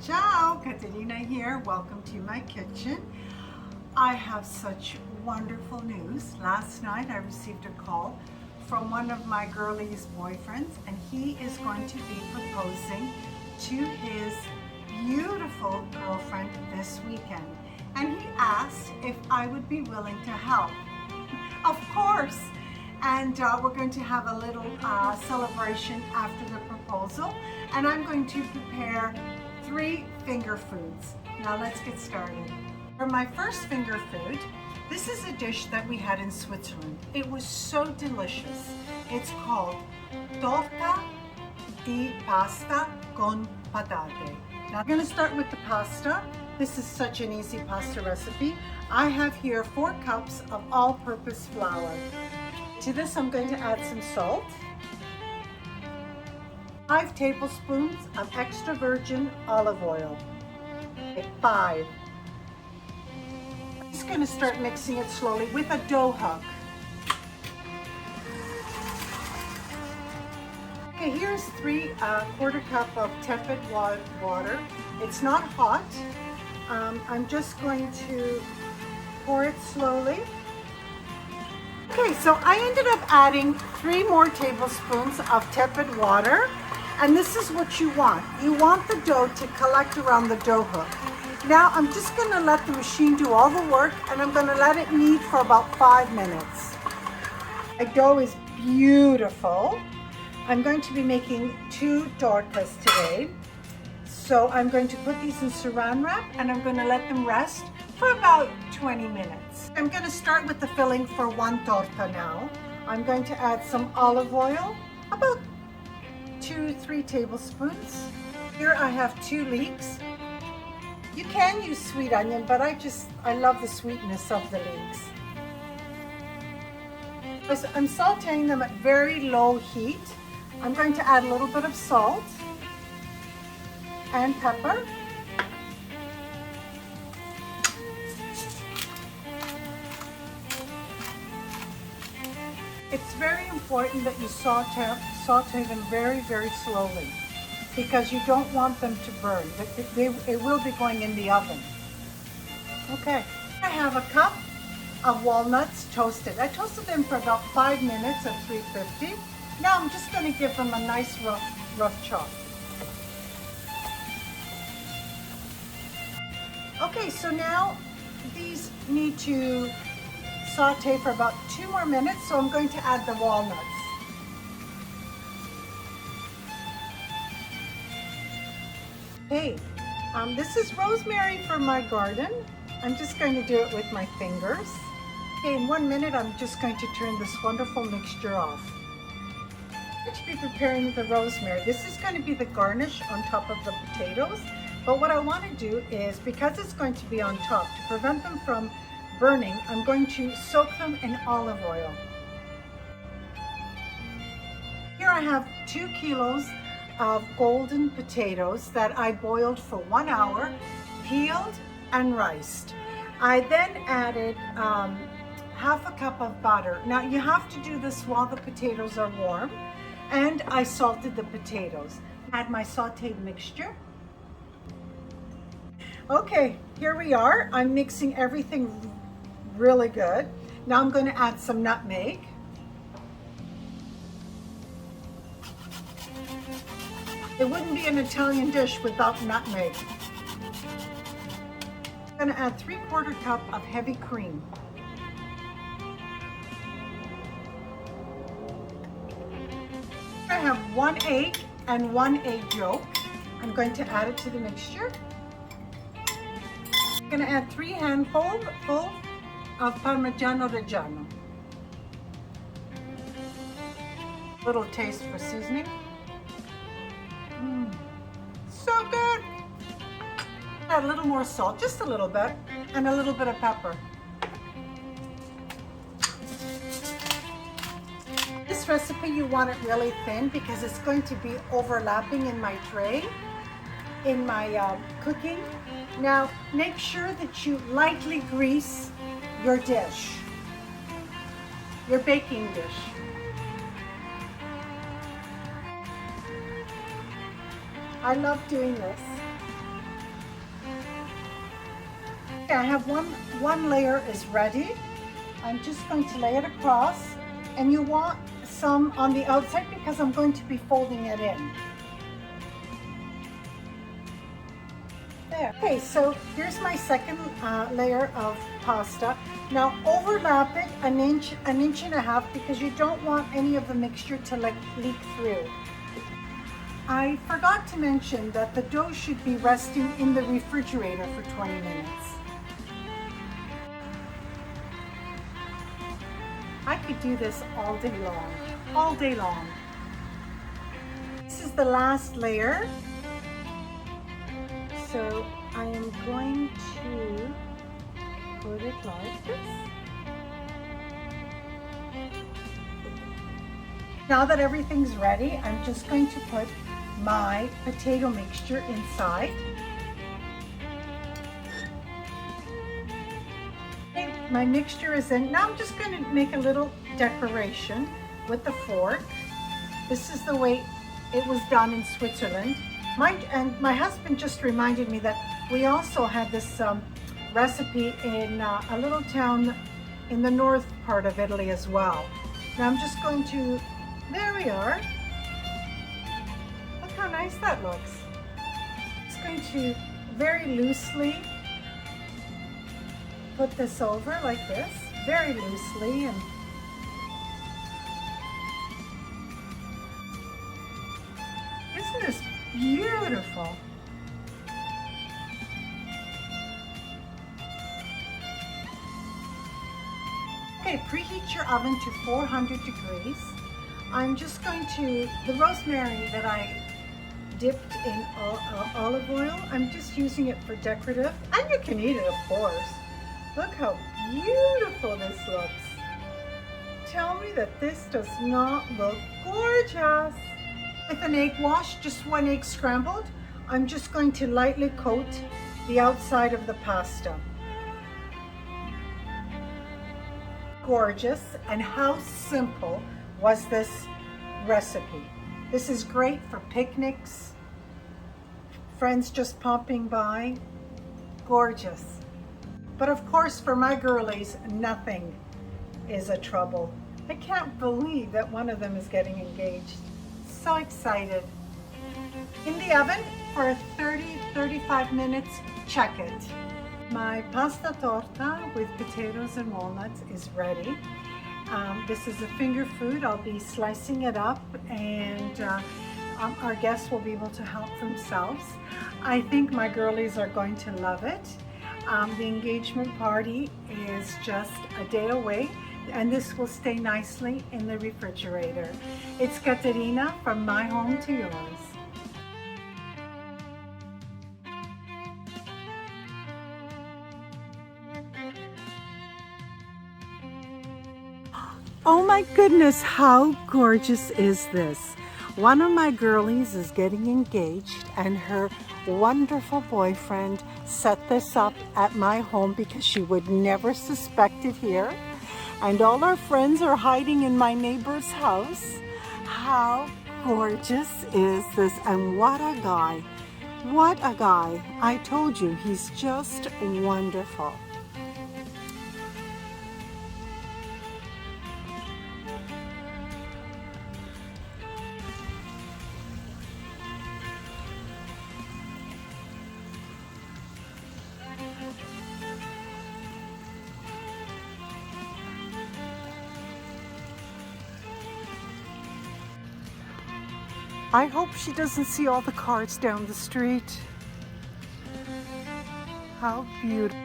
Ciao, Caterina here. Welcome to my kitchen. I have such wonderful news. Last night I received a call from one of my girlies' boyfriends, and he is going to be proposing to his beautiful girlfriend this weekend. And he asked if I would be willing to help. Of course. And we're going to have a little celebration after the proposal. And I'm going to prepare 3 finger foods. Now let's get started. For my first finger food, this is a dish that we had in Switzerland. It was so delicious. It's called Torta di pasta con patate. Now I'm going to start with the pasta. This is such an easy pasta recipe. I have here 4 cups of all-purpose flour. To this I'm going to add some salt, 5 tablespoons of extra virgin olive oil. 5. I'm just going to start mixing it slowly with a dough hook. Okay, here's 3/4 cup of tepid water. It's not hot. I'm just going to pour it slowly. Okay, so I ended up adding 3 more tablespoons of tepid water, and this is what you want. You want the dough to collect around the dough hook. Now I'm just going to let the machine do all the work, and I'm going to let it knead for about 5 minutes. My dough is beautiful. I'm going to be making 2 tortas today. So I'm going to put these in saran wrap, and I'm going to let them rest for about 20 minutes. I'm going to start with the filling for 1 torta now. I'm going to add some olive oil, about 2-3 tablespoons. Here I have 2 leeks. You can use sweet onion, but I love the sweetness of the leeks. I'm sauteing them at very low heat. I'm going to add a little bit of salt and pepper. It's very important that you saute them very, very slowly, because you don't want them to burn. It will be going in the oven. Okay, I have a cup of walnuts toasted. I toasted them for about 5 minutes at 350. Now I'm just going to give them a nice rough chop. Okay, so now these need to saute for about 2 more minutes, so I'm going to add the walnuts. Hey, this is rosemary from my garden. I'm just going to do it with my fingers. Okay, in 1 minute I'm just going to turn this wonderful mixture off. I'm going to be preparing the rosemary. This is going to be the garnish on top of the potatoes. But what I want to do is, because it's going to be on top, to prevent them from burning, I'm going to soak them in olive oil. Here I have 2 kilos of golden potatoes that I boiled for 1 hour, peeled and riced. I then added half a cup of butter. Now you have to do this while the potatoes are warm, and I salted the potatoes. Add my sauteed mixture. Okay, here we are. I'm mixing everything really good. Now I'm going to add some nutmeg. It wouldn't be an Italian dish without nutmeg. I'm going to add 3/4 cup of heavy cream. I have 1 egg and 1 egg yolk. I'm going to add it to the mixture. I'm going to add 3 handfuls of Parmigiano Reggiano. Little taste for seasoning. So good. Add a little more salt, just a little bit, and a little bit of pepper. This recipe, you want it really thin because it's going to be overlapping in my tray, in my cooking. Now, make sure that you lightly grease your dish, your baking dish. I love doing this. Okay, I have one layer is ready. I'm just going to lay it across, and you want some on the outside because I'm going to be folding it in. There. Okay, so here's my second layer of pasta. Now overlap it an inch and a half because you don't want any of the mixture to leak through. I forgot to mention that the dough should be resting in the refrigerator for 20 minutes. I could do this all day long, all day long. This is the last layer. So I am going to put it like this. Now that everything's ready, I'm just going to put my potato mixture inside. Okay, my mixture is in. Now I'm just going to make a little decoration with the fork. This is the way it was done in Switzerland. My husband just reminded me that we also had this recipe in a little town in the north part of Italy as well. Now I'm just going to, there we are. Look how nice that looks. Just going to very loosely put this over like this, very loosely, and isn't this beautiful? Okay, preheat your oven to 400 degrees. I'm just going to, the rosemary that I dipped in olive oil, I'm just using it for decorative, and you can eat it, of course. Look how beautiful this looks. Tell me that this does not look gorgeous. With an egg wash, just one egg scrambled, I'm just going to lightly coat the outside of the pasta. Gorgeous, and how simple was this recipe. This is great for picnics, friends just popping by. Gorgeous. But of course, for my girlies, nothing is a trouble. I can't believe that one of them is getting engaged. So excited. In the oven for 30-35 minutes, check it. My pasta torta with potatoes and walnuts is ready. This is a finger food. I'll be slicing it up, and our guests will be able to help themselves. I think my girlies are going to love it. The engagement party is just a day away, and this will stay nicely in the refrigerator. It's Caterina from my home to yours. Oh my goodness, how gorgeous is this? One of my girlies is getting engaged, and her wonderful boyfriend set this up at my home because she would never suspect it here. And all our friends are hiding in my neighbor's house. How gorgeous is this? And what a guy. What a guy. I told you, he's just wonderful. I hope she doesn't see all the cars down the street. How beautiful.